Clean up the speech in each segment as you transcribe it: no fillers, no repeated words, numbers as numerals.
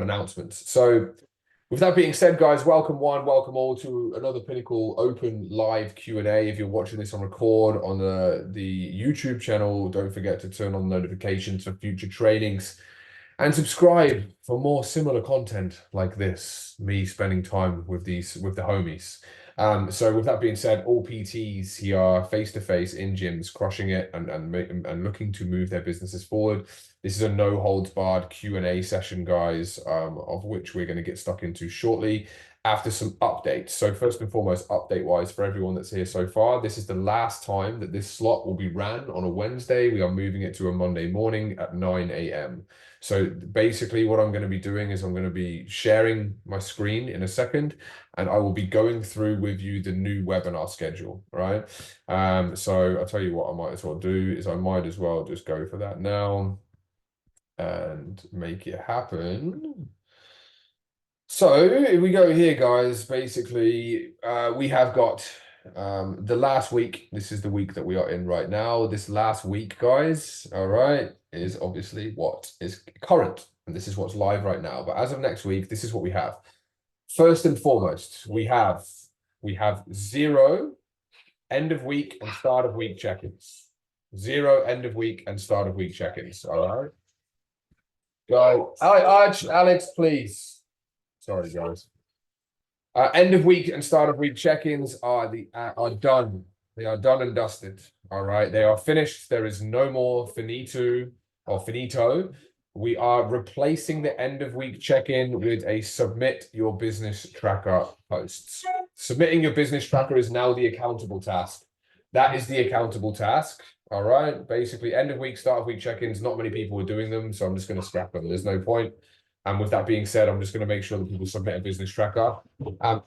announcements. So with that being said, guys, welcome welcome all to another Pinnacle Open live Q&A. If you're watching this on record on the YouTube channel, don't forget to turn on notifications for future trainings and subscribe for more similar content like this, me spending time with the homies. So with that being said, all PTs here face-to-face in gyms, crushing it and looking to move their businesses forward. This is a no holds barred Q&A session, guys, of which we're going to get stuck into shortly after some updates. So first and foremost, update wise for everyone that's here so far, this is the last time that this slot will be ran on a Wednesday. We are moving it to a Monday morning at 9 a.m. So basically what I'm going to be doing is I'm going to be sharing my screen in a second, and I will be going through with you the new webinar schedule, right? So I'll tell you what I might as well do is I might as well just go for that now and make it happen. So if we go here, guys, basically we have got the last week. This is the week that we are in right now. This last week, guys, all right, is obviously what is current, and this is what's live right now. But as of next week, this is what we have. First and foremost, we have 0 end of week and start of week check-ins. 0 end of week and start of week check-ins. All right. Go, Alex, please. Sorry, guys. End of week and start of week check-ins are done. They are done and dusted. All right, they are finished. There is no more finito. We are replacing the end of week check-in with a submit your business tracker posts. Submitting your business tracker is now the accountable task. That is the accountable task. All right. Basically, end of week, start of week check-ins. Not many people are doing them, so I'm just going to scrap them. There's no point. And with that being said, I'm just going to make sure that people submit a business tracker.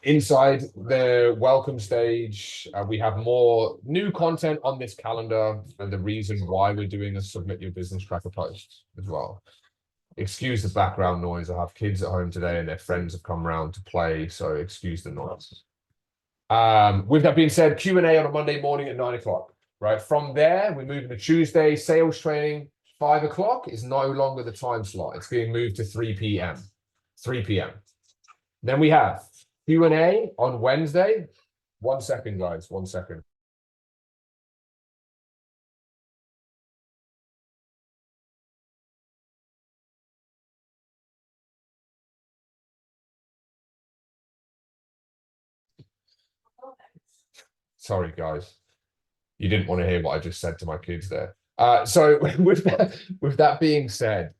Inside the welcome stage, we have more new content on this calendar and the reason why we're doing a submit your business tracker post as well. Excuse the background noise. I have kids at home today and their friends have come around to play, so excuse the noise. With that being said, Q&A on a Monday morning at 9 o'clock. Right, from there, we move into Tuesday, sales training. 5 o'clock is no longer the time slot. It's being moved to 3 p.m. 3 p.m. Then we have Q&A on Wednesday. 1 second, guys. 1 second. Sorry, guys. You didn't want to hear what I just said to my kids there. So with that being said,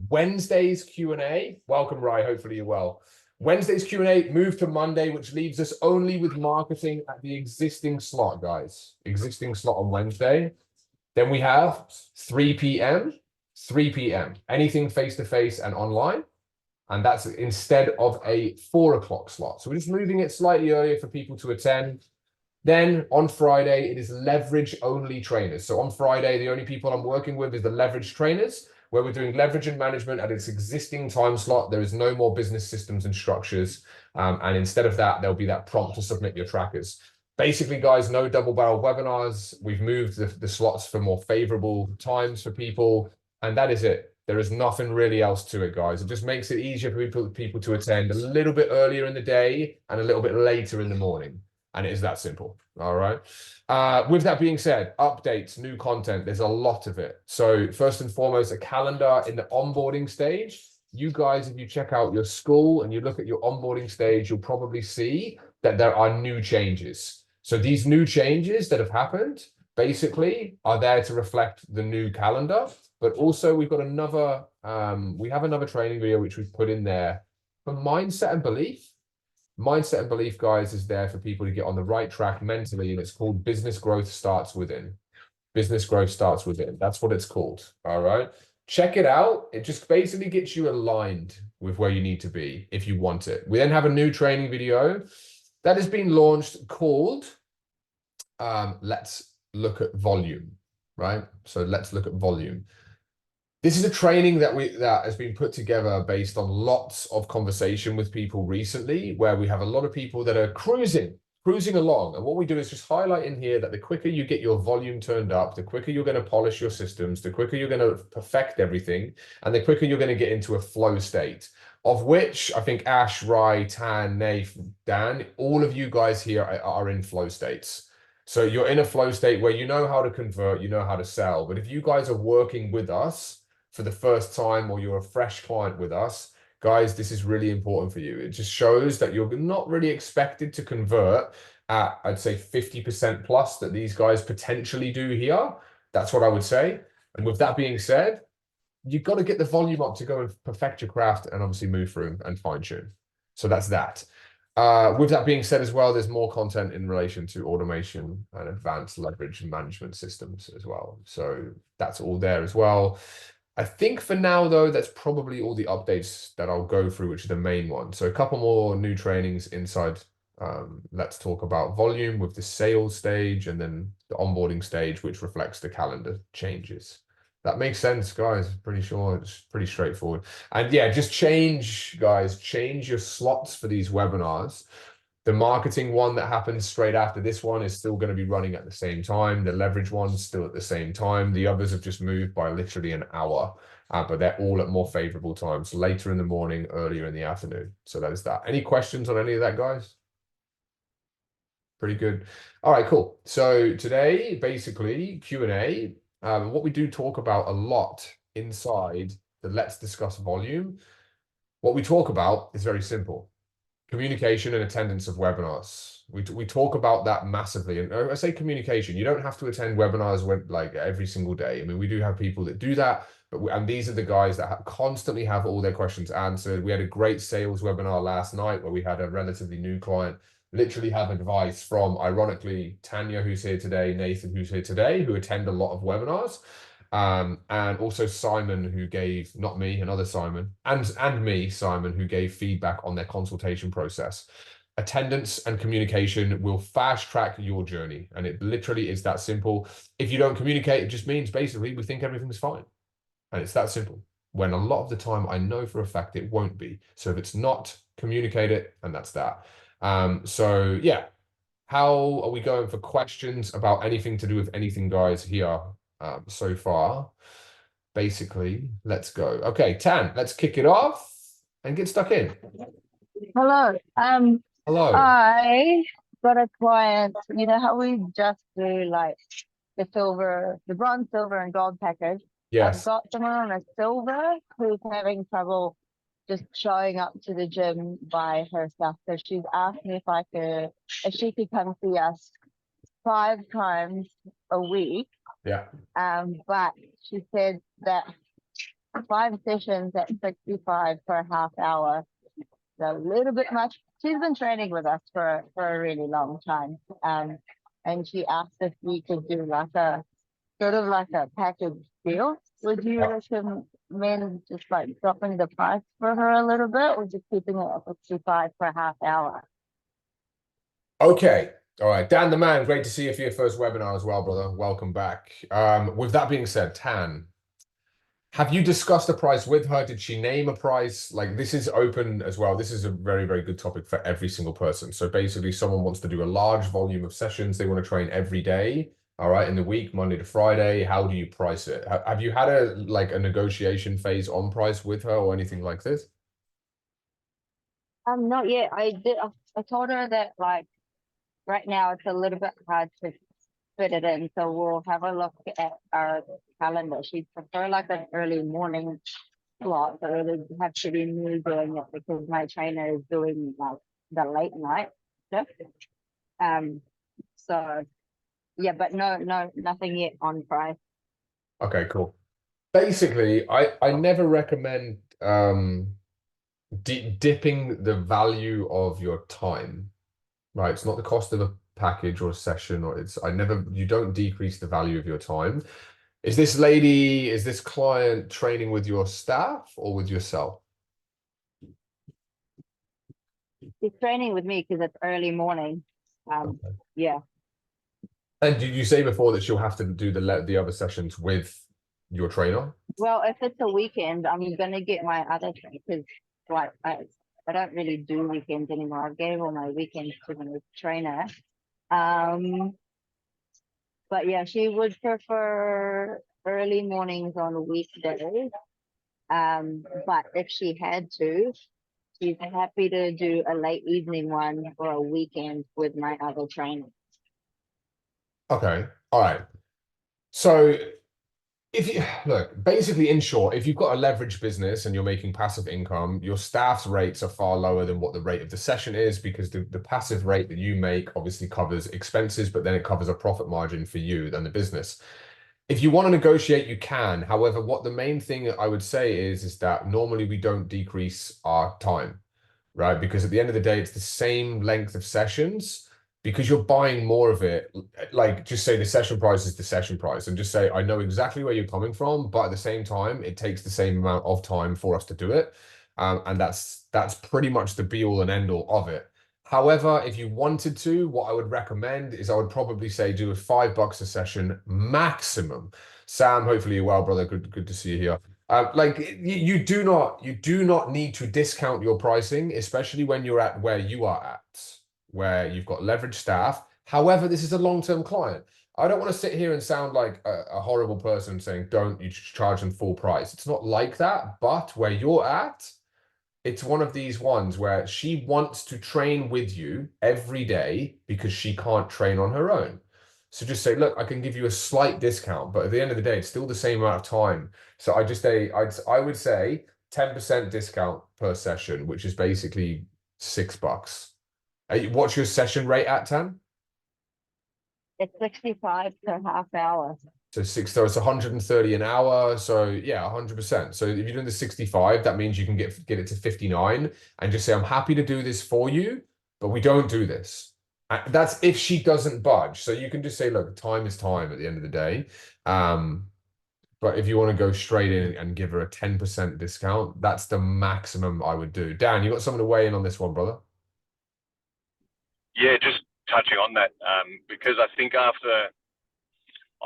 Wednesday's Q&A, welcome, Rye, hopefully you're well. Wednesday's Q&A moved to Monday, which leaves us only with marketing at the existing slot, guys. Existing slot on Wednesday. Then we have 3 p.m. 3 p.m. Anything face-to-face and online. And that's instead of a 4 o'clock slot. So we're just moving it slightly earlier for people to attend. Then on Friday, it is leverage only trainers. So on Friday, the only people I'm working with is the leverage trainers, where we're doing leverage and management at its existing time slot. There is no more business systems and structures. And instead of that, there'll be that prompt to submit your trackers. Basically, guys, no double barrel webinars. We've moved the slots for more favorable times for people. And that is it. There is nothing really else to it, guys. It just makes it easier for people to attend a little bit earlier in the day and a little bit later in the morning. And it is that simple. All right. With that being said, updates, new content, there's a lot of it. So first and foremost, a calendar in the onboarding stage. You guys, if you check out your school and you look at your onboarding stage, you'll probably see that there are new changes. So these new changes that have happened basically are there to reflect the new calendar. But also we've got another, we have another training video which we've put in there for mindset and belief. Mindset and belief, guys, is there for people to get on the right track mentally, and it's called Business Growth Starts Within. Business Growth Starts Within. That's what it's called. All right. Check it out. It just basically gets you aligned with where you need to be if you want it. We then have a new training video that has been launched called Let's Look at Volume. Right. So let's look at volume. This is a training that has been put together based on lots of conversation with people recently, where we have a lot of people that are cruising along. And what we do is just highlight in here that the quicker you get your volume turned up, the quicker you're going to polish your systems, the quicker you're going to perfect everything, and the quicker you're going to get into a flow state. of which I think Ash, Rai, Tan, Nath, Dan, all of you guys here are in flow states. So you're in a flow state where you know how to convert, you know how to sell. But if you guys are working with us for the first time, or you're a fresh client with us, guys, this is really important for you. It just shows that you're not really expected to convert at, I'd say, 50% plus that these guys potentially do here. That's what I would say. And with that being said, you've got to get the volume up to go and perfect your craft and obviously move through and fine tune. So that's that. With that being said as well, there's more content in relation to automation and advanced leverage management systems as well. So that's all there as well. I think for now, though, that's probably all the updates that I'll go through, which are the main ones. So a couple more new trainings inside. Let's talk about volume with the sales stage and then the onboarding stage, which reflects the calendar changes. That makes sense, guys. Pretty sure it's pretty straightforward. And yeah, just change, guys, change your slots for these webinars. The marketing one that happens straight after this one is still going to be running at the same time. The leverage one's still at the same time. The others have just moved by literally an hour, but they're all at more favorable times, later in the morning, earlier in the afternoon. So that is that. Any questions on any of that, guys? Pretty good. All right, cool. So today, basically, Q&A. What we do talk about a lot inside the Let's Discuss volume, what we talk about is very simple. Communication and attendance of webinars. We talk about that massively. And I say communication, you don't have to attend webinars like every single day. I mean, we do have people that do that, and these are the guys that constantly have all their questions answered. We had a great sales webinar last night where we had a relatively new client literally have advice from, ironically, Tanya, who's here today, Nathan, who's here today, who attend a lot of webinars. And also Simon, who gave, not me, another Simon, and me, Simon, who gave feedback on their consultation process. Attendance and communication will fast track your journey. And it literally is that simple. If you don't communicate, it just means basically we think everything's fine. And it's that simple. When a lot of the time, I know for a fact it won't be. So if it's not, communicate it, and that's that. So yeah, how are we going for questions about anything to do with anything, guys, here so far? Basically, let's go. Okay, Tan, let's kick it off and get stuck in. Hello. Hello. I got a client, you know how we just do like the silver, the bronze, silver, and gold package. I've Yes. got someone on a silver who's having trouble just showing up to the gym by herself. So she's asked me if she could come see us 5 times a week. Yeah. But she said that 5 sessions at 65 for a half hour, a little bit much. She's been training with us for a really long time. And she asked if we could do like a sort of like a package deal. Would you recommend just like dropping the price for her a little bit, or just keeping it at 65 for a half hour? Okay. All right. Dan the man, great to see you for your first webinar as well, brother. Welcome back. With that being said, Tan, have you discussed a price with her? Did she name a price? Like, this is open as well. This is a very, very good topic for every single person. So basically, someone wants to do a large volume of sessions. They want to train every day, all right, in the week, Monday to Friday. How do you price it? Have you had a negotiation phase on price with her or anything like this? Not yet. I told her that like right now it's a little bit hard to fit it in, so we'll have a look at our calendar. She'd prefer like an early morning slot, so it would have to be me doing it because my trainer is doing like the late night stuff. So yeah, but nothing yet on price. Okay, cool. Basically, I never recommend dipping the value of your time. Right, it's not the cost of a package or a session, or you don't decrease the value of your time. Is this client training with your staff or with yourself? She's training with me because it's early morning. Okay. Yeah. And did you say before that she'll have to do the other sessions with your trainer? Well, if it's a weekend, I'm gonna get my other trainer because like I don't really do weekends anymore. I gave all my weekends to my trainer. But yeah, she would prefer early mornings on weekdays. But if she had to, she's happy to do a late evening one or a weekend with my other trainer. Okay. All right. So if you look, basically in short, if you've got a leveraged business and you're making passive income, your staff's rates are far lower than what the rate of the session is, because the passive rate that you make obviously covers expenses, but then it covers a profit margin for you than the business. If you want to negotiate, you can. However, what the main thing I would say is that normally we don't decrease our time, right? Because at the end of the day, it's the same length of sessions, because you're buying more of it. Like, just say the session price is the session price, and just say, I know exactly where you're coming from, but at the same time, it takes the same amount of time for us to do it. And that's pretty much the be all and end all of it. However, if you wanted to, what I would recommend is I would probably say do a $5 a session maximum. Sam, hopefully you're well, brother. Good to see you here. Like, you do not need to discount your pricing, especially when you're at where you are at, where you've got leveraged staff. However, this is a long-term client. I don't want to sit here and sound like a horrible person saying, don't you charge them full price. It's not like that, but where you're at, it's one of these ones where she wants to train with you every day because she can't train on her own. So just say, look, I can give you a slight discount, but at the end of the day, it's still the same amount of time. So I just say, I would say 10% discount per session, which is basically $6. What's your session rate at, Tan? It's 65 per half hour. So it's 130 an hour. So yeah, 100%. So if you're doing the 65, that means you can get it to 59 and just say, I'm happy to do this for you, but we don't do this. That's if she doesn't budge. So you can just say, look, time is time at the end of the day. But if you want to go straight in and give her a 10% discount, that's the maximum I would do. Dan, you got something to weigh in on this one, brother? Yeah, just touching on that, because I think I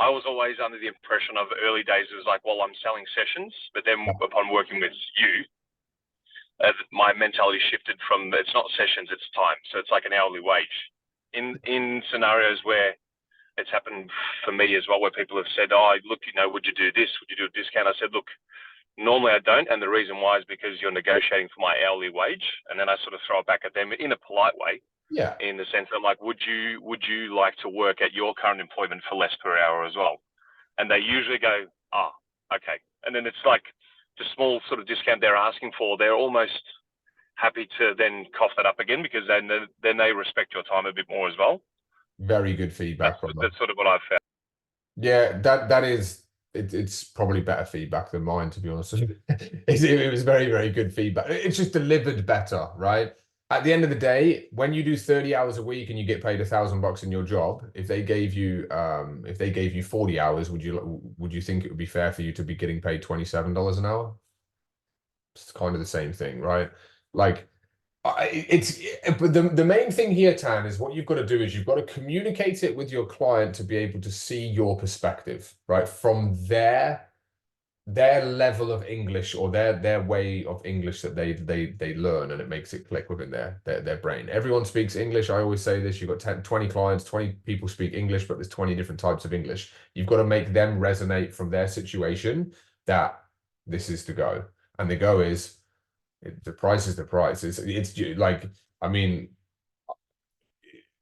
was always under the impression of early days, it was like, well, I'm selling sessions, but then upon working with you, my mentality shifted from it's not sessions, it's time. So it's like an hourly wage. In scenarios where it's happened for me as well, where people have said, oh, look, would you do this? Would you do a discount? I said, look, normally I don't. And the reason why is because you're negotiating for my hourly wage. And then I sort of throw it back at them in a polite way. Yeah. In the sense that, like, would you like to work at your current employment for less per hour as well? And they usually go, oh, okay. And then it's like the small sort of discount they're asking for, they're almost happy to then cough that up again, because then they respect your time a bit more as well. Very good feedback, brother. That's sort of what I've found. Yeah, that is it's probably better feedback than mine, to be honest with you. It was very, very good feedback. It's just delivered better, right? At the end of the day, when you do 30 hours a week and you get paid $1,000 in your job, if they gave you 40 hours, would you think it would be fair for you to be getting paid $27 an hour? It's kind of the same thing, right? Like, but the main thing here, Tan, is what you've got to do is you've got to communicate it with your client to be able to see your perspective, right? From their level of English, or their way of English that they learn, and it makes it click within their brain. Everyone speaks English. I always say this, you've got 10, 20 clients, 20 people speak English, but there's 20 different types of English. You've got to make them resonate from their situation that this is the go. And the go is, the price is the price. It's like, I mean,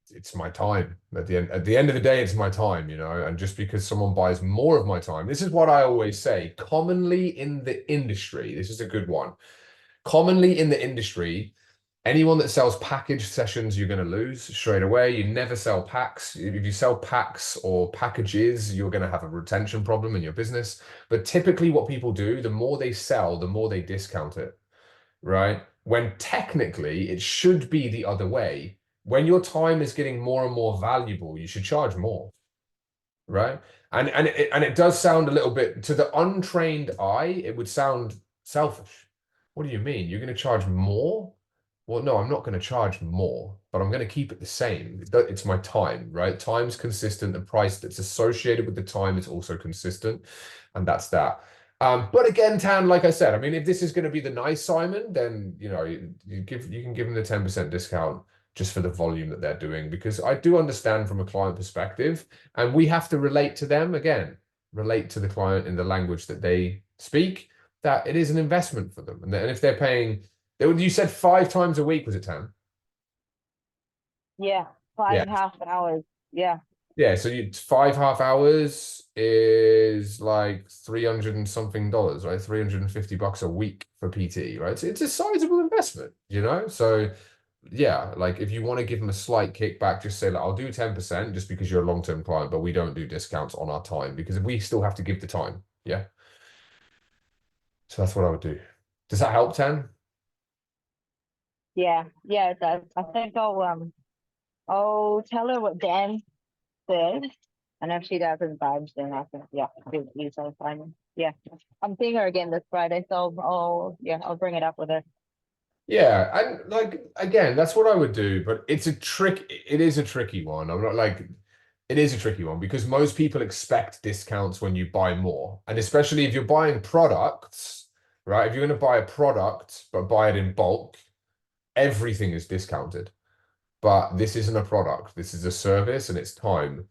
it's my time at the end of the day. It's my time, and just because someone buys more of my time, this is what I always say, commonly in the industry, this is a good one. Commonly in the industry, anyone that sells package sessions, you're going to lose straight away. You never sell packs. If you sell packs or packages, you're going to have a retention problem in your business. But typically what people do, the more they sell, the more they discount it. Right? When technically it should be the other way. When your time is getting more and more valuable, you should charge more, right? And it does sound a little bit, to the untrained eye, it would sound selfish. What do you mean? You're going to charge more? Well, no, I'm not going to charge more, but I'm going to keep it the same. It's my time, right? Time's consistent. The price that's associated with the time is also consistent, and that's that. But again, Tan, like I said, I mean, if this is going to be the nice Simon, then you can give them the 10% discount just for the volume that they're doing, because I do understand from a client perspective, and we have to relate to them again, relate to the client in the language that they speak, that it is an investment for them, and if they're paying You said 5 times a week, was it 10? Yeah, five Yeah. and a half hours. Yeah. Yeah, so 5 half hours is like 300 and something dollars, right? $350 a week for PT, right? So it's a sizable investment, you know? So yeah, like if you want to give them a slight kickback, just say like I'll do 10% just because you're a long-term client, but we don't do discounts on our time because we still have to give the time. Yeah. So that's what I would do. Does that help, 10? Yeah, yeah, it does. I think I'll tell her what Dan said. And if she doesn't budge, then I think yeah, you so fine. Yeah. I'm seeing her again this Friday, so I'll bring it up with her. Yeah, and like again, that's what I would do, but it is a tricky one. I'm not like it is a tricky one because most people expect discounts when you buy more. And especially if you're buying products, right? If you're going to buy a product but buy it in bulk, everything is discounted. But this isn't a product. This is a service and it's time.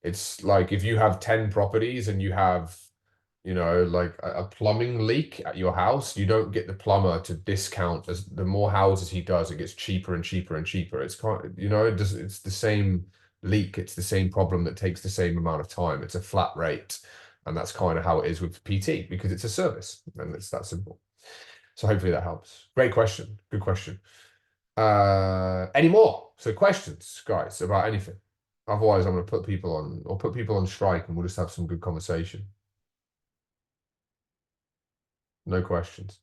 It's like if you have 10 properties and you have, like a plumbing leak at your house, you don't get the plumber to discount as the more houses he does, it ggets cheaper and cheaper and cheaper. It's kind of, it's the same leak. It's the same problem that takes the same amount of time. It's a flat rate. And that's kind of how it is with PT because it's a service and it's that simple. So hopefully that helps. Great question. Good question. Any more? So questions, guys, about anything. Otherwise, I'm going to put people on strike and we'll just have some good conversation. No questions.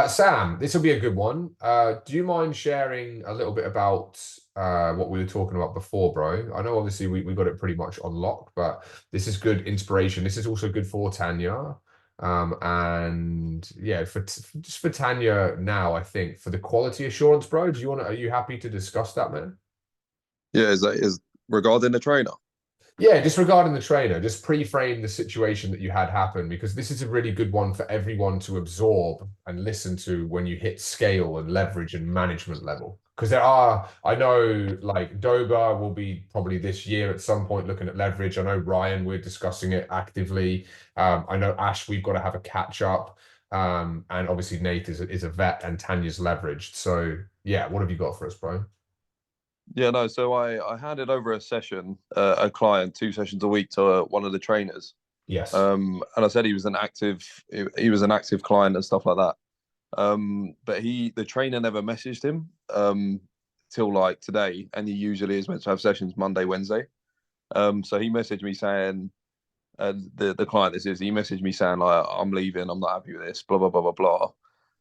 Sam, this will be a good one. Do you mind sharing a little bit about what we were talking about before, bro? I know obviously we got it pretty much on lock, but this is good inspiration. This is also good for Tanya. And yeah, just for Tanya now, I think for the quality assurance, bro, are you happy to discuss that, man? Yeah, is regarding the trainer. Yeah, just regarding the trainer, just pre-frame the situation that you had happen because this is a really good one for everyone to absorb and listen to when you hit scale and leverage and management level. Because I know like Doba will be probably this year at some point looking at leverage. I know Ryan, we're discussing it actively. I know Ash, we've got to have a catch up. And obviously Nate is a vet and Tanya's leveraged. So yeah, what have you got for us, bro? Yeah, no. So I handed over a session, a client, 2 sessions a week to one of the trainers. Yes. And I said he was an active client and stuff like that. But the trainer never messaged him till like today, and he usually is meant to have sessions Monday, Wednesday. So he messaged me saying, the client he messaged me saying like, I'm leaving, I'm not happy with this, blah blah blah blah blah.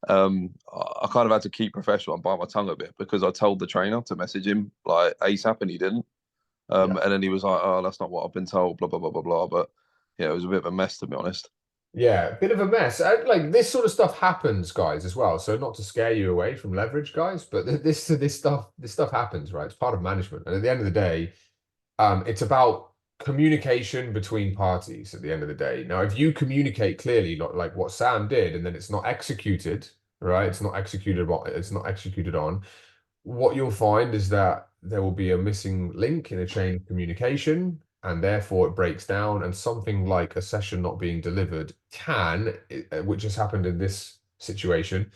I kind of had to keep professional and bite my tongue a bit because I told the trainer to message him like ASAP and he didn't. And then he was like, "Oh, that's not what I've been told." Blah blah blah blah blah. But yeah, it was a bit of a mess to be honest. Yeah, a bit of a mess. Like this sort of stuff happens, guys, as well. So not to scare you away from leverage, guys, but this stuff happens, right? It's part of management. And at the end of the day, it's about communication between parties at the end of the day. Now, if you communicate clearly, like what Sam did, and then it's not executed, right? It's not executed on. What you'll find is that there will be a missing link in a chain of communication, and therefore it breaks down. And something like a session not being delivered can, which has happened in this situation,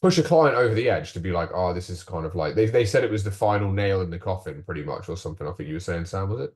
push a client over the edge to be like, oh, this is kind of like they said it was the final nail in the coffin, pretty much, or something. I think you were saying, Sam, was it?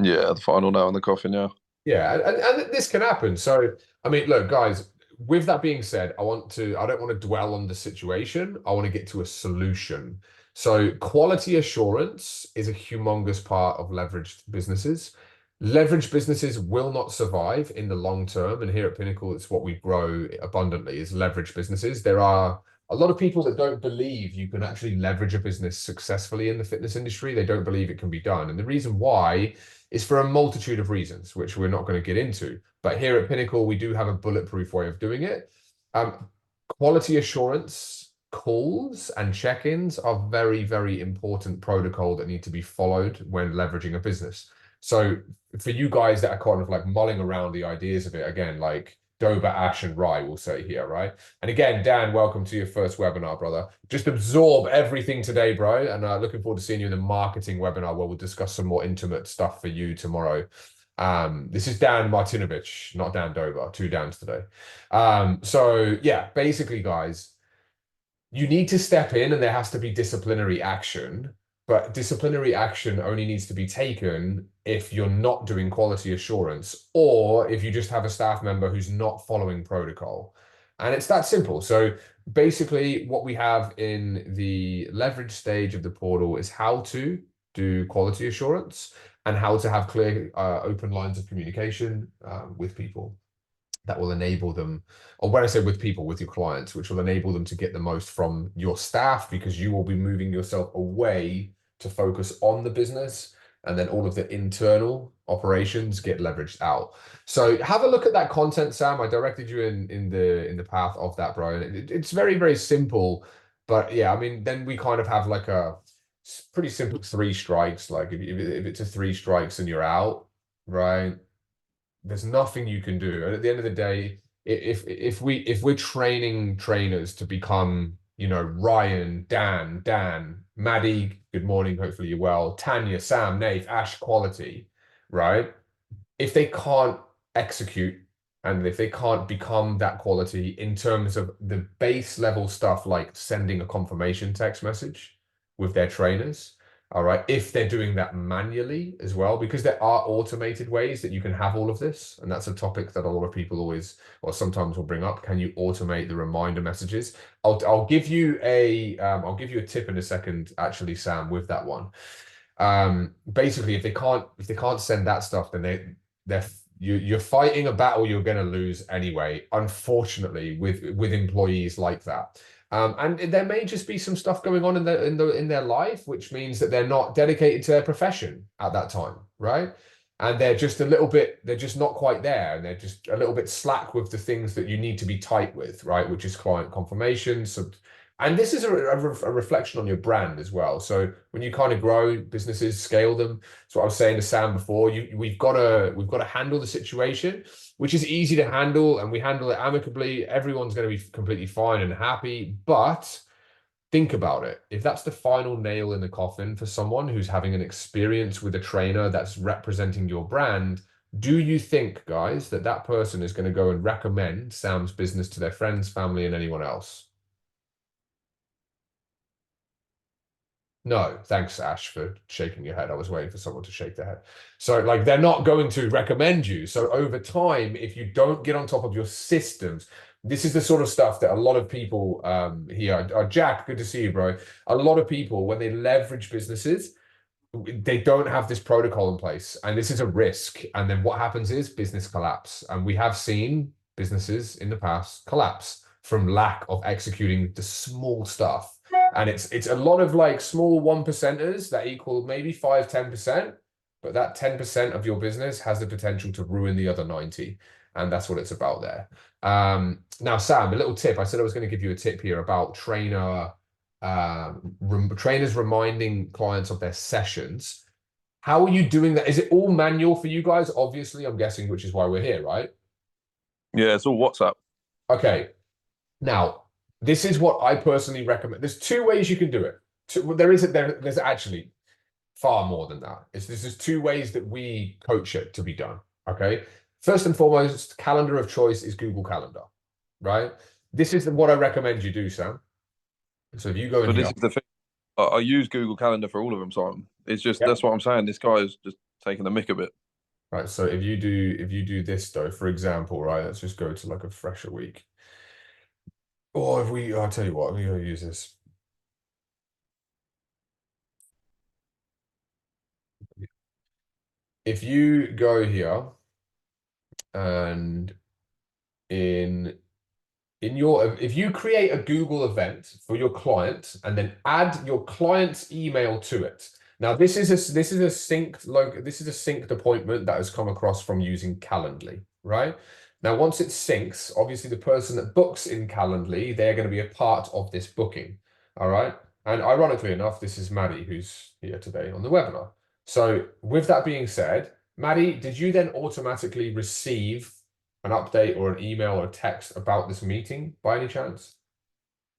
Yeah, the final nail in the coffin. Yeah. Yeah, and this can happen. So, I mean, look, guys, with that being said, I don't want to dwell on the situation. I want to get to a solution. So, quality assurance is a humongous part of leveraged businesses. Leveraged businesses will not survive in the long term. And here at Pinnacle, it's what we grow abundantly is leveraged businesses. There are a lot of people that don't believe you can actually leverage a business successfully in the fitness industry. They don't believe it can be done. And the reason why is for a multitude of reasons, which we're not going to get into. But here at Pinnacle, we do have a bulletproof way of doing it. Quality assurance calls and check-ins are very, very important protocol that need to be followed when leveraging a business. So for you guys that are kind of like mulling around the ideas of it, again, like Doba, Ash, and Rye will say here, right? And again, Dan, welcome to your first webinar, brother. Just absorb everything today, bro. And looking forward to seeing you in the marketing webinar where we'll discuss some more intimate stuff for you tomorrow. This is Dan Martinovich, not Dan Doba, 2 Dans today. So yeah, basically, guys, you need to step in and there has to be disciplinary action, but disciplinary action only needs to be taken if you're not doing quality assurance or if you just have a staff member who's not following protocol. And it's that simple. So basically what we have in the leverage stage of the portal is how to do quality assurance and how to have clear, open lines of communication with people that will enable them, or when I say with people, with your clients, which will enable them to get the most from your staff, because you will be moving yourself away to focus on the business, and then all of the internal operations get leveraged out. So have a look at that content, Sam. I directed you in the path of that, bro. It's very, very simple, but yeah, I mean, then we kind of have like a pretty simple 3 strikes. Like if it's a 3 strikes and you're out, right? There's nothing you can do. And at the end of the day, if we're training trainers to become, you know, Ryan, Dan, Maddie, good morning, hopefully you're well, Tanya, Sam, Nate, Ash, quality, right? If they can't execute and if they can't become that quality in terms of the base level stuff like sending a confirmation text message with their trainers, all right, if they're doing that manually as well, because there are automated ways that you can have all of this. And that's a topic that a lot of people always, or sometimes will bring up. Can you automate the reminder messages? I'll give you I'll give you a tip in a second, actually, Sam, with that one. Basically, if they can't send that stuff, then you're fighting a battle you're going to lose anyway, unfortunately, with employees like that. And there may just be some stuff going on in their life, which means that they're not dedicated to their profession at that time, right? And they're just they're just not quite there, and they're just a little bit slack with the things that you need to be tight with, right? Which is client confirmation. So, and this is a reflection on your brand as well. So when you kind of grow businesses, scale them. That's what I was saying to Sam before. We've got to handle the situation, which is easy to handle, and we handle it amicably. Everyone's going to be completely fine and happy. But think about it. If that's the final nail in the coffin for someone who's having an experience with a trainer that's representing your brand, do you think, guys, that that person is going to go and recommend Sam's business to their friends, family, and anyone else? No, thanks, Ash, for shaking your head. I was waiting for someone to shake their head. So, like, they're not going to recommend you. So, over time, if you don't get on top of your systems, this is the sort of stuff that a lot of people here, Jack, good to see you, bro. A lot of people, when they leverage businesses, they don't have this protocol in place, and this is a risk. And then what happens is business collapse. And we have seen businesses in the past collapse from lack of executing the small stuff. And it's a lot of like small 1%ers that equal maybe 5-10%, but that 10% of your business has the potential to ruin the other 90. And that's what it's about there. Now, Sam, a little tip. I said I was going to give you a tip here about trainers reminding clients of their sessions. How are you doing that? Is it all manual for you guys? Obviously, I'm guessing, which is why we're here, right? Yeah, it's all WhatsApp. Okay. Now, this is what I personally recommend. There's 2 ways you can do it. There's actually far more than that. There's just 2 ways that we coach it to be done. Okay. First and foremost, calendar of choice is Google Calendar, right? This is what I recommend you do, Sam. So if you go in But here, this is the thing. I use Google Calendar for all of them, Simon. It's just that's what I'm saying. This guy is just taking the mick a bit. right. So if you do this though, for example, right, let's just go to like a fresher week. Or I'll tell you what, I'm going to use this. If you go here and if you create a Google event for your client and then add your client's email to it. Now this is a synced appointment that has come across from using Calendly, right? Now once it syncs, obviously the person that books in Calendly, they're going to be a part of this booking, all right? And ironically enough, this is Maddie who's here today on the webinar. So with that being said, Maddie, did you then automatically receive an update or an email or a text about this meeting by any chance?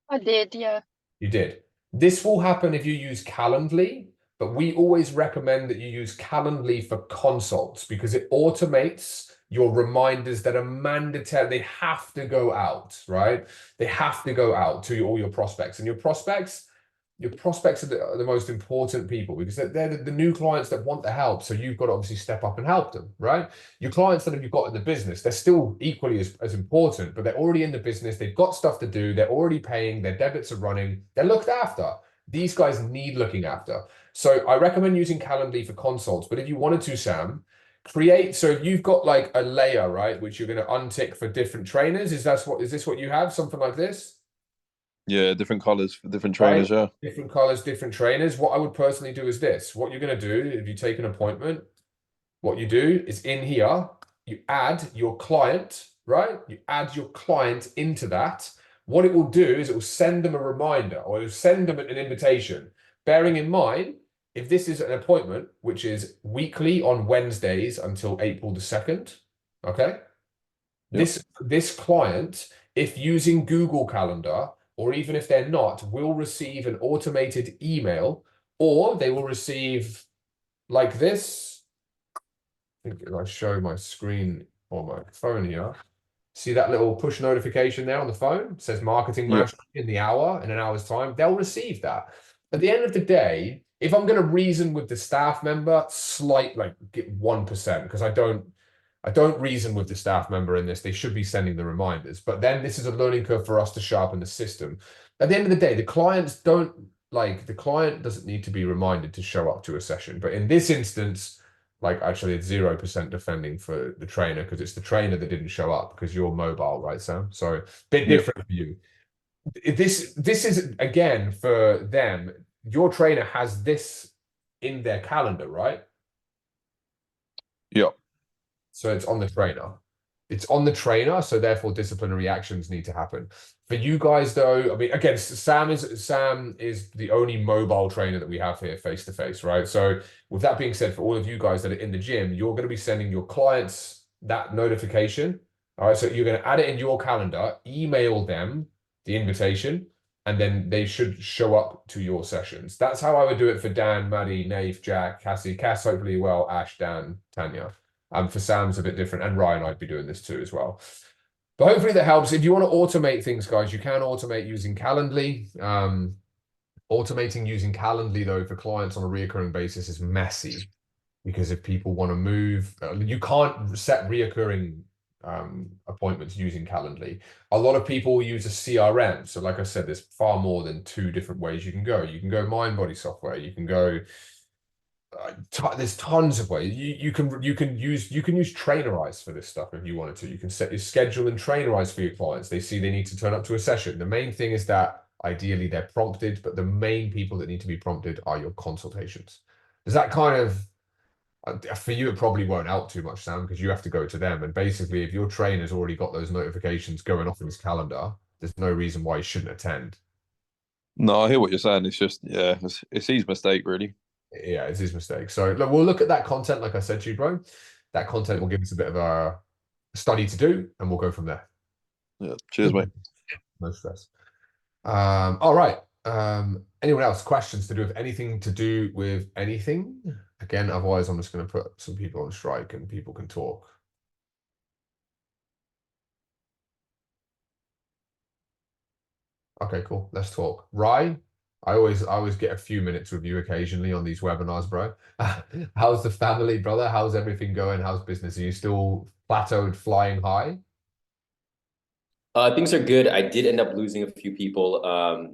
I did, yeah. You did. This will happen if you use Calendly, but we always recommend that you use Calendly for consults because it automates your reminders that are mandatory. They have to go out, right? They have to go out to all your prospects. And your prospects are the most important people because they're the new clients that want the help. So you've got to obviously step up and help them, right? Your clients that you've got in the business, they're still equally as important, but they're already in the business. They've got stuff to do. They're already paying. Their debits are running. They're looked after. These guys need looking after. So I recommend using Calendly for consults. But if you wanted to, Sam, so if you've got like a layer, right, which you're going to untick for different trainers, is this what you have? Something like this? Yeah, different colors for different trainers. Right? Yeah. Different colors, different trainers. What I would personally do is this. What you're going to do if you take an appointment, what you do is in here, you add your client, right? You add your client into that. What it will do is it will send them a reminder or it will send them an invitation. Bearing in mind, if this is an appointment, which is weekly on Wednesdays until April the 2nd, okay? Yep. This client, if using Google Calendar, or even if they're not, will receive an automated email, or they will receive like this. I think if I show my screen or my phone here, see that little push notification there on the phone? It says marketing Yep. mastery in the hour, in an hour's time. They'll receive that. At the end of the day, if I'm going to reason with the staff member, get 1%, because I don't reason with the staff member in this. They should be sending the reminders. But then this is a learning curve for us to sharpen the system. At the end of the day, the client doesn't need to be reminded to show up to a session. But in this instance, like actually it's 0% defending for the trainer because it's the trainer that didn't show up because you're mobile, right, Sam? So bit different for you. This is again for them. Your trainer has this in their calendar, right? Yep. So it's on the trainer. It's on the trainer, so therefore disciplinary actions need to happen. For you guys, though, I mean, again, Sam is the only mobile trainer that we have here face to face, right? So with that being said, for all of you guys that are in the gym, you're going to be sending your clients that notification. All right, so you're going to add it in your calendar, email them the invitation, and then they should show up to your sessions. That's how I would do it for Dan, Maddie, Naif, Jack, Cassie, Cass, hopefully well, Ash, Dan, Tanya. For Sam's a bit different, and Ryan, I'd be doing this too as well. But hopefully that helps. If you want to automate things, guys, you can automate using Calendly. Automating using Calendly, though, for clients on a reoccurring basis is messy because if people want to move, you can't set reoccurring appointments using Calendly. A lot of people use a CRM. So like I said, there's far more than 2 different ways you can go. You can go mind body software. You can go there's tons of ways you can use Trainerize for this stuff if you wanted to. You can set your schedule and Trainerize for your clients. They see they need to turn up to a session. The main thing is that ideally they're prompted, but the main people that need to be prompted are your consultations. Does that kind of for you, it probably won't help too much, Sam, because you have to go to them. And basically, if your trainer's already got those notifications going off in his calendar, there's no reason why he shouldn't attend. No, I hear what you're saying. It's just, yeah, it's his mistake, really. Yeah, it's his mistake. So look, we'll look at that content, like I said to you, bro. That content will give us a bit of a study to do, and we'll go from there. Yeah. Cheers, mate. No stress. All right. Anyone else? Questions to do with anything to do with anything? Again, otherwise, I'm just going to put some people on strike and people can talk. Okay, cool. Let's talk. Rye, I always get a few minutes with you occasionally on these webinars, bro. How's the family, brother? How's everything going? How's business? Are you still plateaued, flying high? Things are good. I did end up losing a few people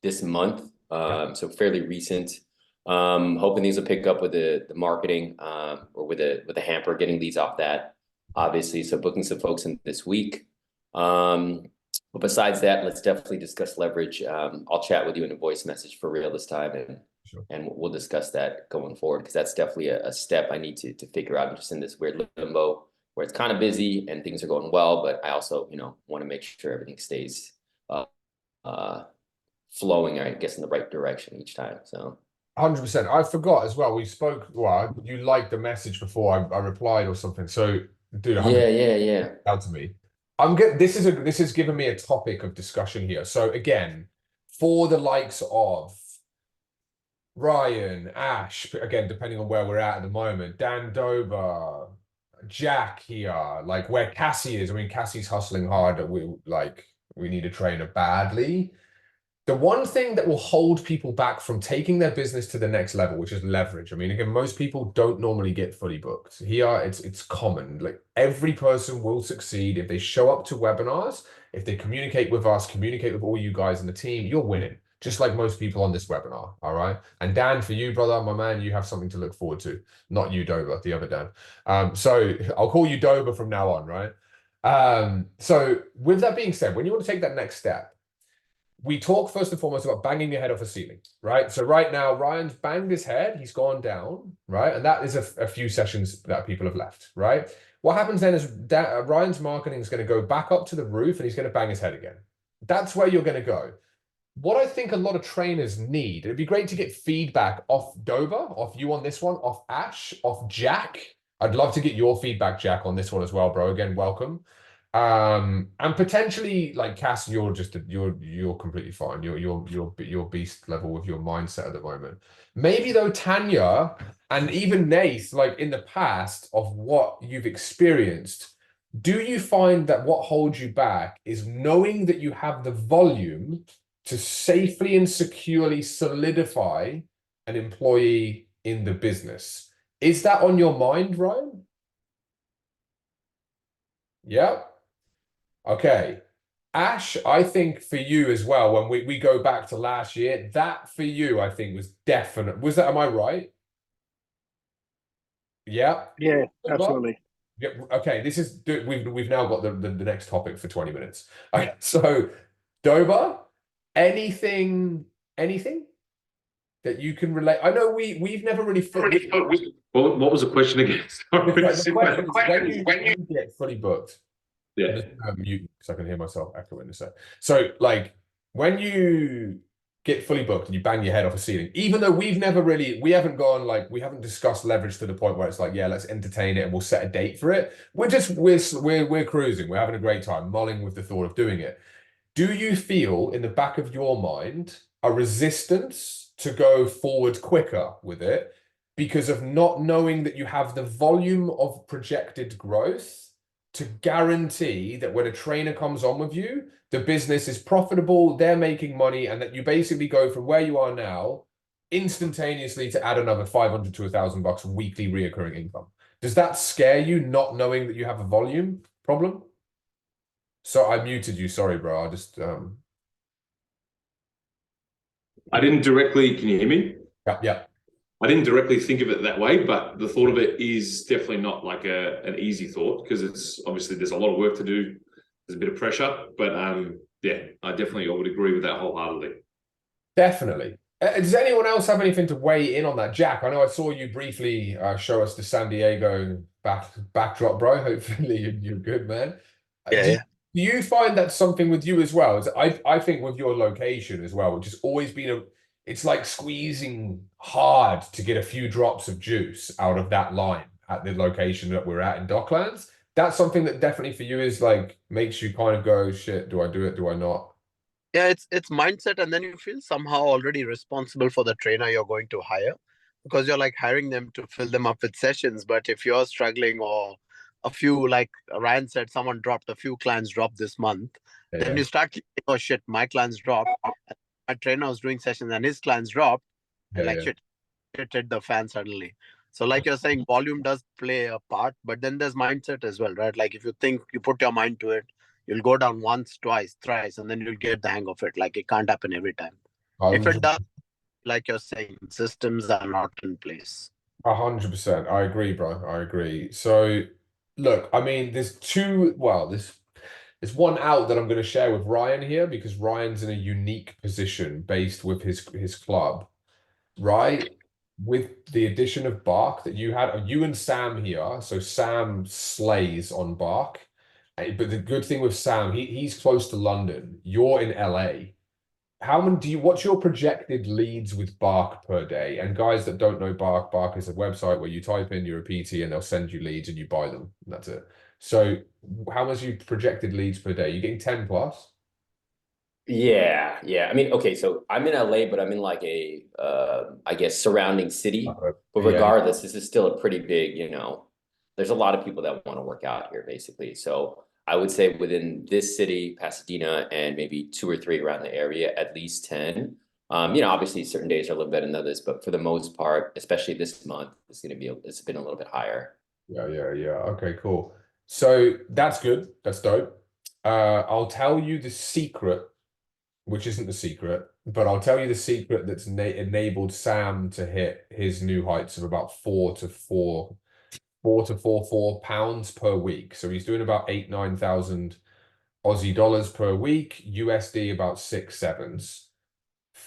this month, so fairly recent. Hoping these will pick up with the marketing or with a hamper, getting leads off that, obviously. So booking some folks in this week. But besides that, let's definitely discuss leverage. I'll chat with you in a voice message for real this time, and we'll discuss that going forward, because that's definitely a step I need to figure out. I'm just in this weird limbo where it's kind of busy and things are going well, but I also, want to make sure everything stays flowing, I guess, in the right direction each time. So 100%. I forgot as well. We spoke. Well, you liked the message before I replied or something. So, dude, yeah. Out to me. This is giving me a topic of discussion here. So again, for the likes of Ryan, Ash, again, depending on where we're at the moment, Dan Dober, Jack here, like where Cassie is. I mean, Cassie's hustling hard. We need a trainer badly. The one thing that will hold people back from taking their business to the next level, which is leverage. I mean, again, most people don't normally get fully booked. Here, it's common. Like every person will succeed if they show up to webinars, if they communicate with us, communicate with all you guys in the team, you're winning. Just like most people on this webinar, all right? And Dan, for you, brother, my man, you have something to look forward to. Not you, Dover, the other Dan. So I'll call you Dover from now on, right? So with that being said, when you want to take that next step, we talk first and foremost about banging your head off a ceiling, right? So right now, Ryan's banged his head, he's gone down, right? And that is a few sessions that people have left, right? What happens then is that Ryan's marketing is going to go back up to the roof and he's going to bang his head again. That's where you're going to go. What I think a lot of trainers need, it'd be great to get feedback off Dover, off you on this one, off Ash, off Jack. I'd love to get your feedback, Jack, on this one as well, bro. Again, welcome. And potentially like Cass, you're completely fine. You're beast level with your mindset at the moment. Maybe though, Tanya and even Nath, like in the past of what you've experienced, do you find that what holds you back is knowing that you have the volume to safely and securely solidify an employee in the business? Is that on your mind, Ryan? Yeah. Okay. Ash, I think for you as well, when we go back to last year, that for you, I think was definite. Was that, am I right? Yeah. Yeah, absolutely. Yeah. Okay. This is, we've now got the next topic for 20 minutes. Okay. So Doba, anything that you can relate? I know we've never really Well, what was the question again? Sorry. The question is when you get fully booked. Yeah. Mute because I can hear myself echoing this. So like when you get fully booked and you bang your head off a ceiling, even though we haven't discussed leverage to the point where it's like, yeah, let's entertain it and we'll set a date for it. We're cruising, we're having a great time, mulling with the thought of doing it. Do you feel in the back of your mind a resistance to go forward quicker with it because of not knowing that you have the volume of projected growth to guarantee that when a trainer comes on with you, the business is profitable, they're making money, and that you basically go from where you are now instantaneously to add another 500 to $1,000 weekly reoccurring income? Does that scare you, not knowing that you have a volume problem? So I muted you. Sorry, bro. I just I didn't directly. Can you hear me? yeah. I didn't directly think of it that way, but the thought of it is definitely not like an easy thought because it's obviously there's a lot of work to do. There's a bit of pressure, but yeah, I would agree with that wholeheartedly. Definitely. Does anyone else have anything to weigh in on that? Jack, I know I saw you briefly show us the San Diego backdrop, bro. Hopefully you're good, man. Yeah. Do you find that something with you as well? I think with your location as well, which has always been it's like squeezing hard to get a few drops of juice out of that line at the location that we're at in Docklands. That's something that definitely for you is like makes you kind of go, shit, do I do it? Do I not? Yeah, it's mindset, and then you feel somehow already responsible for the trainer you're going to hire because you're like hiring them to fill them up with sessions. But if you're struggling or a few, like Ryan said, someone dropped, a few clients dropped this month, then you start thinking, oh shit, my clients dropped. My trainer was doing sessions and his clients dropped, and shit hit the fan suddenly. So like you're saying, volume does play a part, but then there's mindset as well, right? Like if you think you put your mind to it, you'll go down once, twice, thrice, and then you'll get the hang of it. Like it can't happen every time. If it does, like you're saying, systems are not in place. 100%. I agree, bro. I agree. So look, I mean, there's one out that I'm going to share with Ryan here because Ryan's in a unique position based with his club, right? With the addition of Bark that you had, you and Sam here. So Sam slays on Bark. But the good thing with Sam, he's close to London. You're in LA. What's your projected leads with Bark per day? And guys that don't know Bark, Bark is a website where you type in you're a PT and they'll send you leads and you buy them. And that's it. So how much you projected leads per day? You getting 10 plus? Yeah. I mean, okay, so I'm in LA, but I'm in like a I guess surrounding city. But regardless, this is still a pretty big, there's a lot of people that want to work out here, basically. So I would say within this city, Pasadena, and maybe 2 or 3 around the area, at least 10. You know, obviously certain days are a little better than others, but for the most part, especially this month, it's been a little bit higher. Yeah. Okay, cool. So that's good. That's dope. I'll tell you the secret, which isn't the secret, but I'll tell you the secret that's enabled Sam to hit his new heights of about 4 to 4 pounds per week. So he's doing about 8,000-9,000 Aussie dollars per week, USD about 6-7s.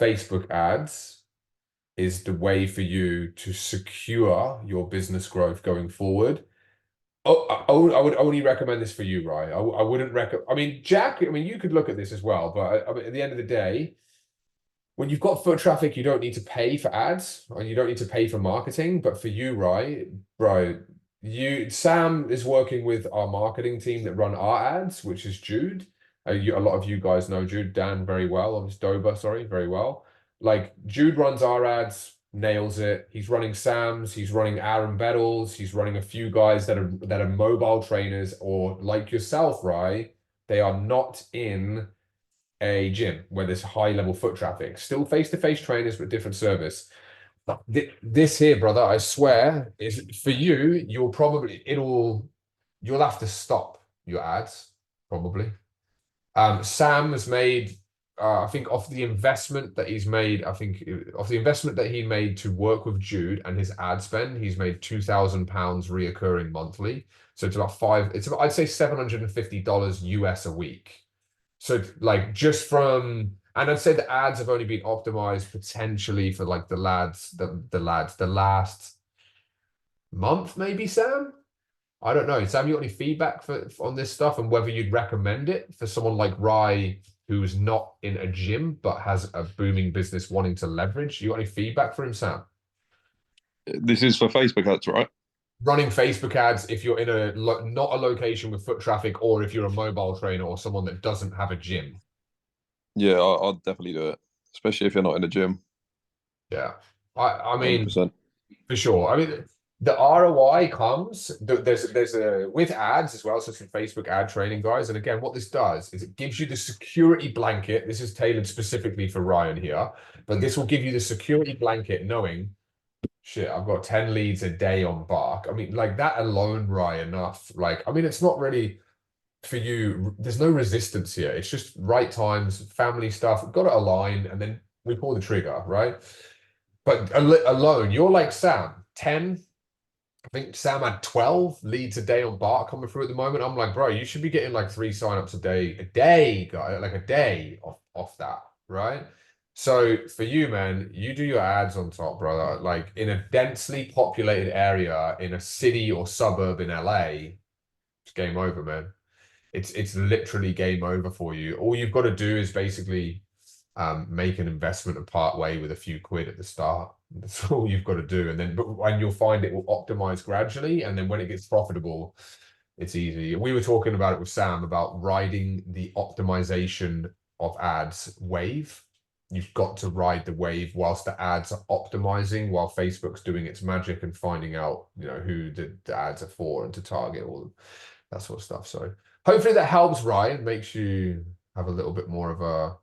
Facebook ads is the way for you to secure your business growth going forward. Oh, I would only recommend this for you, Ryan. I wouldn't recommend. I mean, Jack. I mean, you could look at this as well, but I mean, at the end of the day, when you've got foot traffic, you don't need to pay for ads and you don't need to pay for marketing. But for you, Sam is working with our marketing team that run our ads, which is Jude. A lot of you guys know Jude, Dan very well. Doba, sorry, very well. Like Jude runs our ads, nails it. He's running Sam's. He's running Aaron Bettles. He's running a few guys that are mobile trainers, or like yourself, right? They are not in a gym where there's high level foot traffic. Still face-to-face trainers, but different service. This here, brother, I swear, is for you. You'll have to stop your ads probably. Sam has made, I think, off the investment that he's made, off the investment that he made to work with Jude and his ad spend, he's made £2,000 reoccurring monthly. So it's about I'd say $750 US a week. So like just from, and I'd say the ads have only been optimized potentially for like the last month, maybe, Sam. I don't know. Sam, you got any feedback on this stuff and whether you'd recommend it for someone like Rye who's not in a gym but has a booming business wanting to leverage? You got any feedback for him, Sam? This is for Facebook ads, right? Running Facebook ads if you're in not a location with foot traffic, or if you're a mobile trainer or someone that doesn't have a gym. Yeah, I'll definitely do it, especially if you're not in a gym. Yeah, I mean, 100%. for sure. I mean, the ROI comes. There's a with ads as well. So some Facebook ad training, guys. And again, what this does is it gives you the security blanket. This is tailored specifically for Ryan here, but this will give you the security blanket, knowing, shit, I've got 10 leads a day on Bark. I mean, like that alone, Ryan, enough. Like, I mean, it's not really for you. There's no resistance here. It's just right times, family stuff. Got to align, and then we pull the trigger, right? But alone, you're like Sam, 10. I think Sam had 12 leads a day on Bark coming through at the moment. I'm like, bro, you should be getting like 3 signups a day, guy, like a day off that, right? So for you, man, you do your ads on top, brother. Like in a densely populated area in a city or suburb in LA, it's game over, man. It's literally game over for you. All you've got to do is basically make an investment and part way with a few quid at the start. That's all you've got to do, and you'll find it will optimize gradually, and then when it gets profitable, it's easy. We were talking about it with Sam about riding the optimization of ads wave. You've got to ride the wave whilst the ads are optimizing, while Facebook's doing its magic and finding out, you know, who the ads are for and to target, all that sort of stuff. So hopefully that helps, Ryan, makes you have a little bit more of a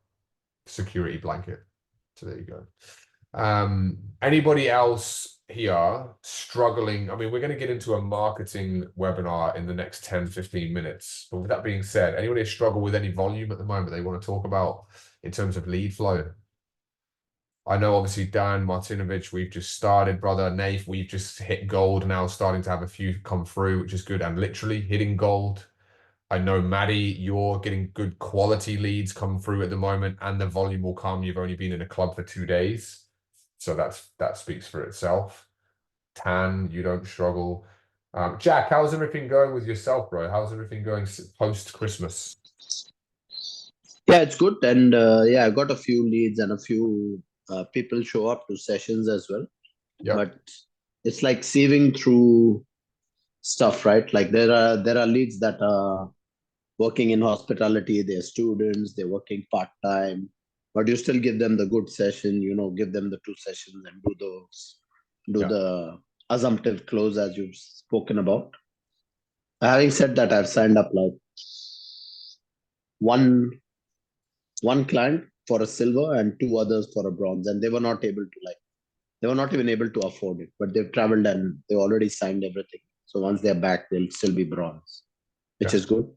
security blanket. So there you go. Anybody else here struggling? I mean, we're going to get into a marketing webinar in the next 10-15 minutes, but with that being said, anybody struggle with any volume at the moment they want to talk about in terms of lead flow? I know obviously Dan Martinovich, we've just started, brother. Nath, we've just hit gold now, starting to have a few come through, which is good, and literally hitting gold. I know, Maddie, you're getting good quality leads come through at the moment, and the volume will come. You've only been in a club for 2 days, so that speaks for itself. Tan, you don't struggle. Jack, how's everything going with yourself, bro? How's everything going post-Christmas? Yeah, it's good. And yeah, I got a few leads and a few people show up to sessions as well. Yeah. But it's like sieving through stuff, right? Like there are leads that are working in hospitality, they're students, they're working part-time, but you still give them the good session, you know, give them the 2 sessions and do the assumptive close as you've spoken about. Having said that, I've signed up like one client for a silver and 2 others for a bronze, and they were not able to they were not even able to afford it, but they've traveled and they already signed everything. So once they're back, they'll still be bronze, which is good.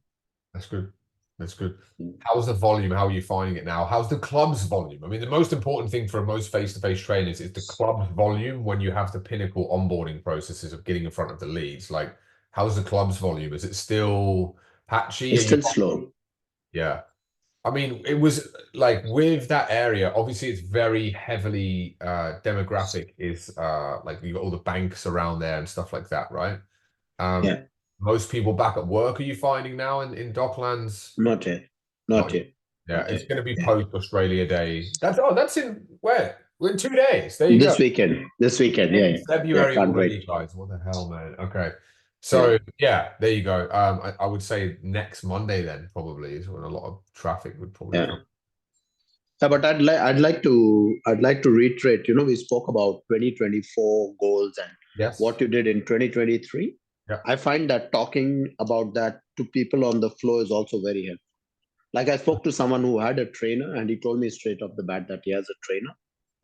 That's good. That's good. Mm. How's the volume? How are you finding it now? How's the club's volume? I mean, the most important thing for most face-to-face trainers is the club's volume when you have the Pinnacle onboarding processes of getting in front of the leads. Like, how's the club's volume? Is it still patchy? It's Are you still slow. Yeah. I mean, it was like with that area, obviously it's very heavily demographic is like you got all the banks around there and stuff like that, right? Yeah. Most people back at work, are you finding now in Docklands? Not yet. Not yet. Yeah, Not it's yet. going to be Yeah. post Australia Day. That's in where? In 2 days. There you This go. weekend. This weekend. Yeah. In Yeah. February Can't already, wait. guys. What the hell, man? Okay. So yeah, there you go. I would say next Monday then probably is when a lot of traffic would probably Yeah. come. Yeah, but I'd like to reiterate, we spoke about 2024 goals and Yes. what you did in 2023. Yeah. I find that talking about that to people on the floor is also very helpful. Like I spoke to someone who had a trainer and he told me straight off the bat that he has a trainer.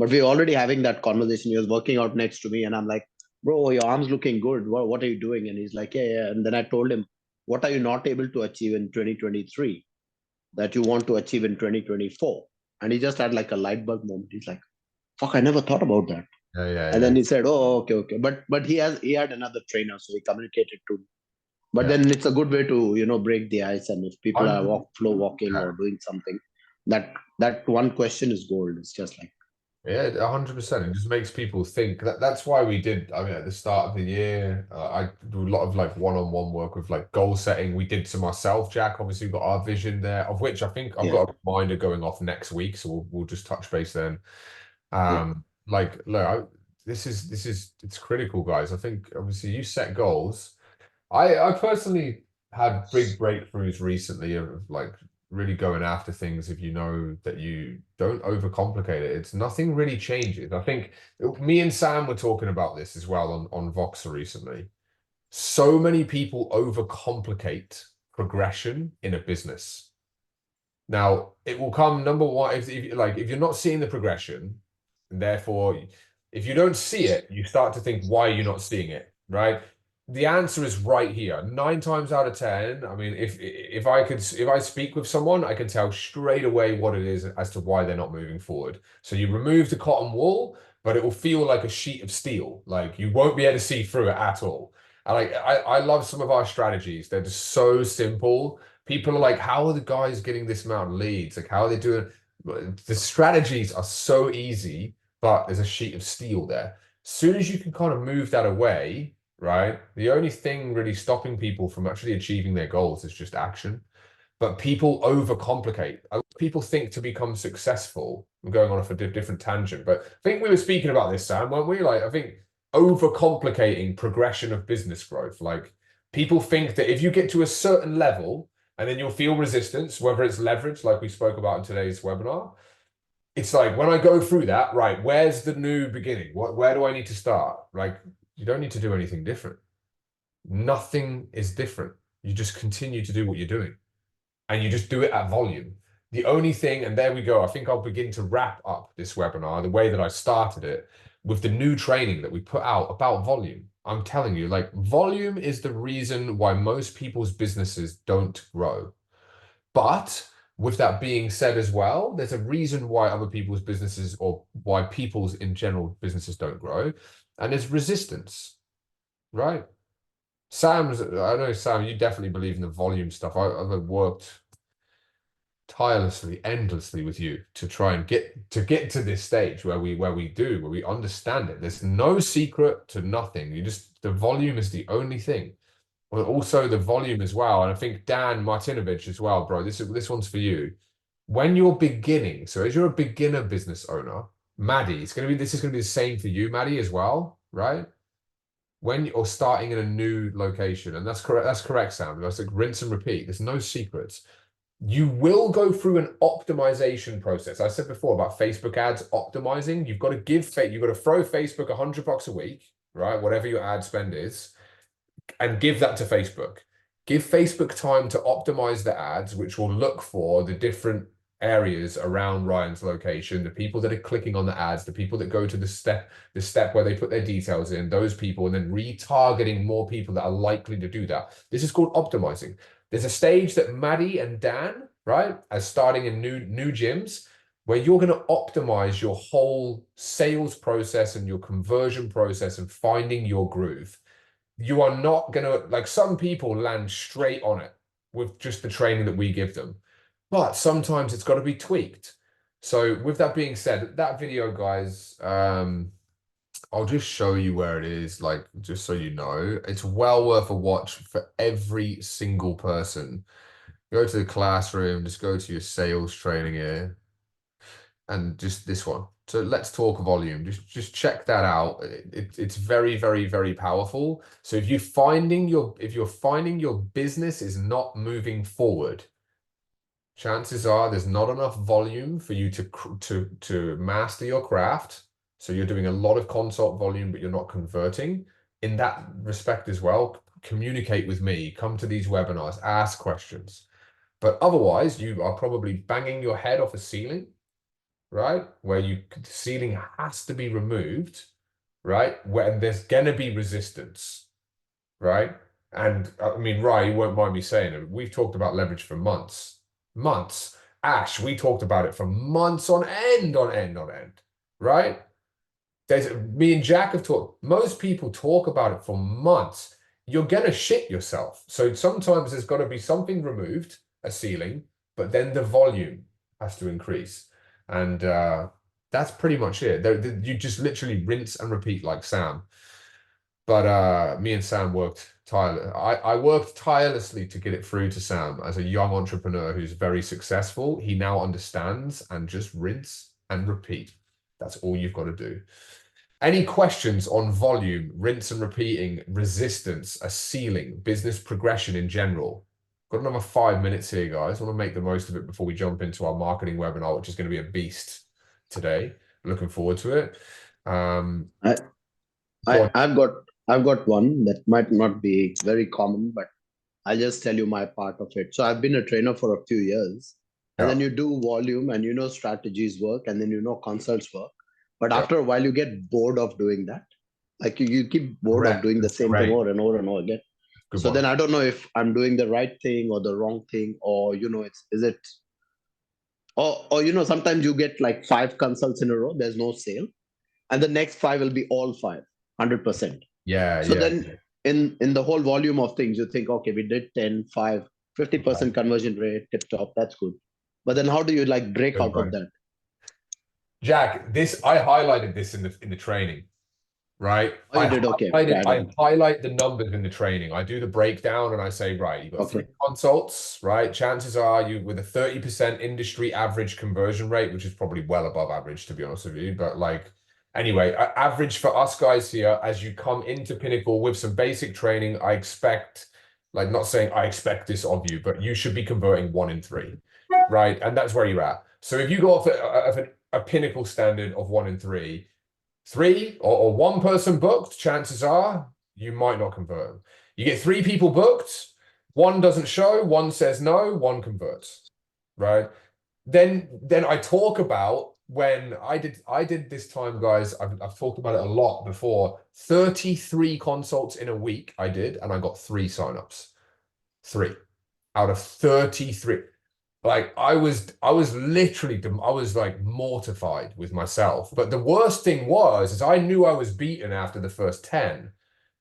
But we're already having that conversation. He was working out next to me and I'm like, bro, your arm's looking good. What are you doing? And he's like, yeah. And then I told him, what are you not able to achieve in 2023 that you want to achieve in 2024? And he just had like a light bulb moment. He's like, fuck, I never thought about that. And then he said, oh, okay. But he had another trainer, so he communicated to me. But then it's a good way to, break the ice. And if people are flow walking or doing something, that one question is gold. It's just like, Yeah, 100%. It just makes people think. That's why we did. I mean, at the start of the year, I do a lot of like one-on-one work with like goal setting. We did some ourselves, Jack. Obviously, we've got our vision there, of which I think I've got a reminder going off next week, so we'll just touch base then. Like, look, this is it's critical, guys. I think obviously you set goals. I personally had big breakthroughs recently of like really going after things if you know that you don't overcomplicate it. It's nothing really changes. I think me and Sam were talking about this as well on Voxer recently. So many people overcomplicate progression in a business. Now, it will come number one if you're not seeing the progression, and therefore if you don't see it, you start to think, why are you not seeing it, right? The answer is right here. 9 times out of 10. I mean, if I speak with someone, I can tell straight away what it is as to why they're not moving forward. So you remove the cotton wool, but it will feel like a sheet of steel. Like you won't be able to see through it at all. I love some of our strategies. They're just so simple. People are like, how are the guys getting this amount of leads? Like, how are they doing? The strategies are so easy, but there's a sheet of steel there. As soon as you can kind of move that away, right? The only thing really stopping people from actually achieving their goals is just action. But people overcomplicate. People think to become successful. I'm going on off a different tangent, but I think we were speaking about this, Sam, weren't we? Like, I think overcomplicating progression of business growth. Like, people think that if you get to a certain level, and then you'll feel resistance, whether it's leverage, like we spoke about in today's webinar. It's like, when I go through that, right, where's the new beginning? Where do I need to start? Like, you don't need to do anything different. Nothing is different. You just continue to do what you're doing. And you just do it at volume. The only thing, and there we go, I think I'll begin to wrap up this webinar the way that I started it with the new training that we put out about volume. I'm telling you, like, volume is the reason why most people's businesses don't grow. But with that being said as well, there's a reason why other people's businesses, or why people's in general businesses don't grow, and there's resistance, right? I know, Sam, you definitely believe in the volume stuff. I've worked tirelessly, endlessly with you to try and get to this stage where we understand it. There's no secret to nothing. The volume is the only thing. Well, also the volume as well. And I think Dan Martinovich as well, bro. This one's for you. When you're beginning, so as you're a beginner business owner, Maddie, this is gonna be the same for you, Maddie, as well, right? When you're starting in a new location, and that's correct, Sam. That's like rinse and repeat. There's no secrets. You will go through an optimization process. I said before about Facebook ads optimizing. You've got to throw Facebook $100 a week, right? Whatever your ad spend is, and give that to Facebook. Give Facebook time to optimize the ads, which will look for the different areas around Ryan's location, the people that are clicking on the ads, the people that go to the step where they put their details in, those people, and then retargeting more people that are likely to do that. This is called optimizing. There's a stage that Maddie and Dan, right, as starting in new gyms, where you're going to optimize your whole sales process and your conversion process and finding your groove. You are not going to, like, some people land straight on it with just the training that we give them. But sometimes it's got to be tweaked. So with that being said, that video, guys, I'll just show you where it is, like, just so you know. It's well worth a watch for every single person. Go to the classroom, just go to your sales training here, and just this one. So let's talk volume. Just check that out. It's very, very, very powerful. So if you're finding your business is not moving forward, chances are there's not enough volume for you to master your craft. So you're doing a lot of consult volume, but you're not converting. In that respect as well, communicate with me, come to these webinars, ask questions. But otherwise, you are probably banging your head off a ceiling, right? Where the ceiling has to be removed, right? When there's gonna be resistance, right? And I mean, Ryan, you won't mind me saying it. We've talked about leverage for months. Ash, we talked about it for months on end, right? Me and Jack have talked. Most people talk about it for months. You're gonna shit yourself. So sometimes there's got to be something removed, a ceiling, but then the volume has to increase, and that's pretty much it. You just literally rinse and repeat like Sam. But me and Sam worked tirelessly. I worked tirelessly to get it through to Sam as a young entrepreneur who's very successful. He now understands, and just rinse and repeat. That's all you've got to do. Any questions on volume, rinse and repeating, resistance, a ceiling, business progression in general? Got another 5 minutes here, guys. I want to make the most of it before we jump into our marketing webinar, which is going to be a beast today. Looking forward to it. I've got one that might not be very common, but I'll just tell you my part of it. So I've been a trainer for a few years, and then you do volume, and strategies work, and then consults work. But after a while, you get bored of doing that. Like you keep bored of doing the same thing over and over and over again. So then I don't know if I'm doing the right thing or the wrong thing, or sometimes you get like 5 consults in a row, there's no sale, and the next 5 will be all 5, 100%. So then in the whole volume of things, you think, okay, we did 10, 5, 50% conversion rate, tip top, that's good. But then how do you like break out of that? Jack, I highlighted this in the training, right? Oh, you did, okay. I highlight the numbers in the training. I do the breakdown and I say, right, you've got 3 consults, right? Chances are you with a 30% industry average conversion rate, which is probably well above average, to be honest with you. But like, anyway, average for us guys here, as you come into Pinnacle with some basic training, I expect, like, not saying I expect this of you, but you should be converting 1 in 3, right? And that's where you're at. So if you go off a Pinnacle standard of 1 in 3, 3 or 1 person booked, chances are you might not convert them. You get 3 people booked, 1 doesn't show, 1 says no, 1 converts, right? Then I talk about when I did this time, guys. I've talked about it a lot before. 33 consults in a week I did, and I got 3 signups. 3 out of 33. Like I was literally, I was like mortified with myself. But the worst thing is I knew I was beaten after the first 10.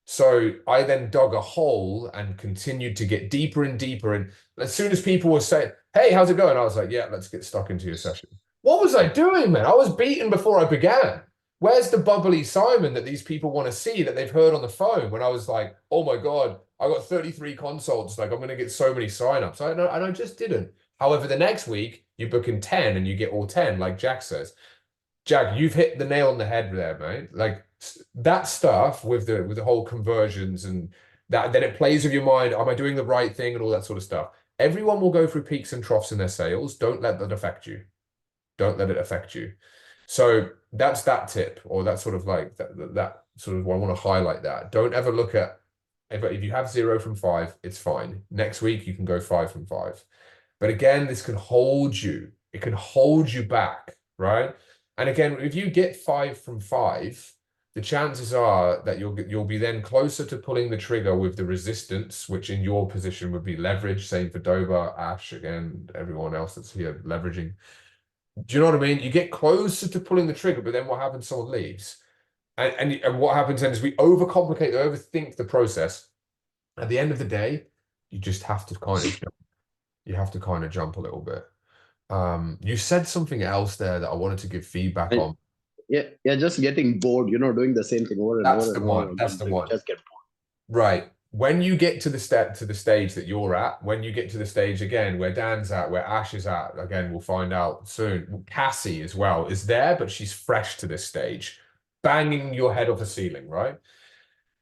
So I then dug a hole and continued to get deeper and deeper. And as soon as people were saying, hey, how's it going? I was like, yeah, let's get stuck into your session. What was I doing, man? I was beaten before I began. Where's the bubbly Simon that these people want to see, that they've heard on the phone, when I was like, oh my God, I got 33 consults. Like I'm going to get so many signups. And I just didn't. However, the next week you book in 10 and you get all 10, like Jack says. Jack, you've hit the nail on the head there, mate. Like that stuff with the whole conversions and that, then it plays with your mind. Am I doing the right thing and all that sort of stuff? Everyone will go through peaks and troughs in their sales. Don't let that affect you. Don't let it affect you. So that's that tip, or that sort of like that sort of, I want to highlight that. Don't ever look at But if you have 0 from 5, it's fine. Next week, you can go 5 from 5. But again, this can hold you. It can hold you back, right? And again, if you get 5 from 5, the chances are that you'll be then closer to pulling the trigger with the resistance, which in your position would be leverage. Same for Dober, Ash, again, everyone else that's here leveraging. Do you know what I mean? You get closer to pulling the trigger, but then what happens? Someone leaves. And what happens then is we overcomplicate, overthink the process. At the end of the day, you just have to kind of jump. You have to kind of jump a little bit. You said something else there that I wanted to give feedback on. Yeah, just getting bored, doing the same thing over and That's over the and one. over. That's the You one. just get bored. Right. When you get to the stage that you're at, when you get to the stage again where Dan's at, where Ash is at, again, we'll find out soon. Cassie as well is there, but she's fresh to this stage, banging your head off the ceiling, right?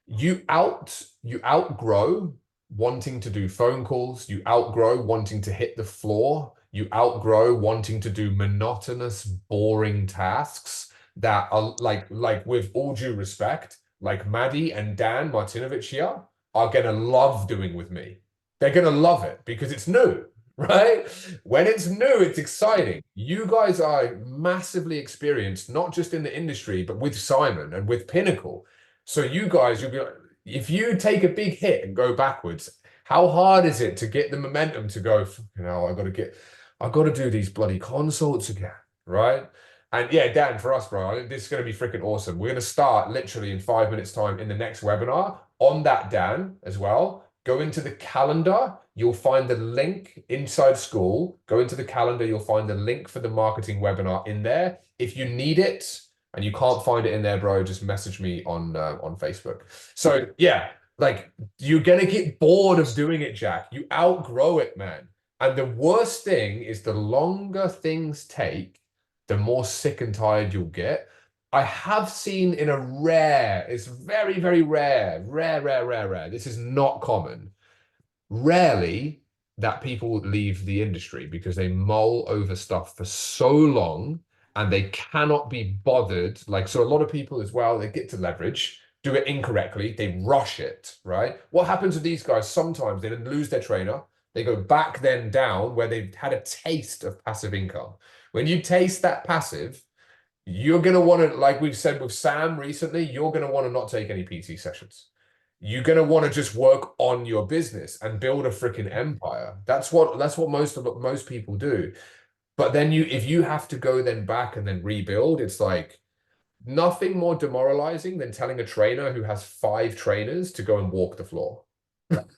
You outgrow wanting to do phone calls, you outgrow wanting to hit the floor, you outgrow wanting to do monotonous, boring tasks that are like with all due respect, like Maddie and Dan Martinovic here are gonna love doing with me. They're gonna love it because it's new, right? When it's new, it's exciting. You guys are massively experienced, not just in the industry, but with Simon and with Pinnacle. So you guys, you'll be like, if you take a big hit and go backwards, how hard is it to get the momentum to go, I've got to do these bloody consults again, right? And yeah, Dan, for us, bro, this is going to be freaking awesome. We're going to start literally in 5 minutes time in the next webinar on that, Dan, as well. Go into the calendar. You'll find the link inside school. Go into the calendar. You'll find the link for the marketing webinar in there. If you need it, and you can't find it in there, bro, just message me on Facebook. So yeah, like you're gonna get bored of doing it, Jack. You outgrow it, man. And the worst thing is the longer things take, the more sick and tired you'll get. I have seen in a rare, it's very, very rare. This is not common. Rarely that people leave the industry because they mull over stuff for so long and they cannot be bothered. Like, so a lot of people as well, they get to leverage, do it incorrectly, they rush it, right? What happens with these guys? Sometimes they lose their trainer, they go back then down where they've had a taste of passive income. When you taste that passive, you're going to want to, like we've said with Sam recently, you're going to want to not take any PT sessions. You're going to want to just work on your business and build a freaking empire. That's what most people do. But then if you have to go then back and then rebuild, it's like nothing more demoralizing than telling a trainer who has 5 trainers to go and walk the floor.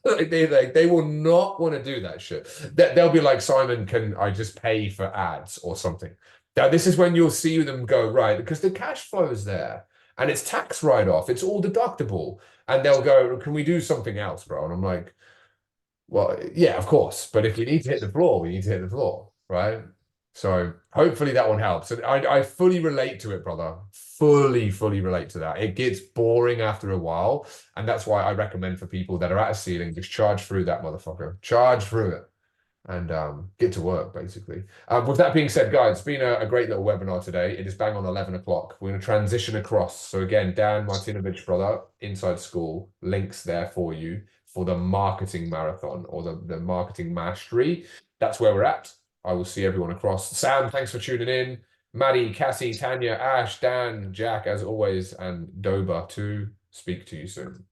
They will not want to do that shit. They'll be like, Simon, can I just pay for ads or something? Now, this is when you'll see them go, right, because the cash flow is there and it's tax write-off, it's all deductible. And they'll go, can we do something else, bro? And I'm like, well, yeah, of course. But if we need to hit the floor, we need to hit the floor, right? So hopefully that one helps. And I fully relate to it, brother. Fully relate to that. It gets boring after a while. And that's why I recommend for people that are at a ceiling, just charge through that motherfucker. Charge through it. And get to work, basically. With that being said, guys, it's been a great little webinar today. It is bang on 11 o'clock. We're going to transition across. So again, Dan Martinovic, brother, Inside School, links there for you for the marketing marathon or the marketing mastery. That's where we're at. I will see everyone across. Sam, thanks for tuning in. Maddie, Cassie, Tanya, Ash, Dan, Jack, as always, and Doba too. Speak to you soon.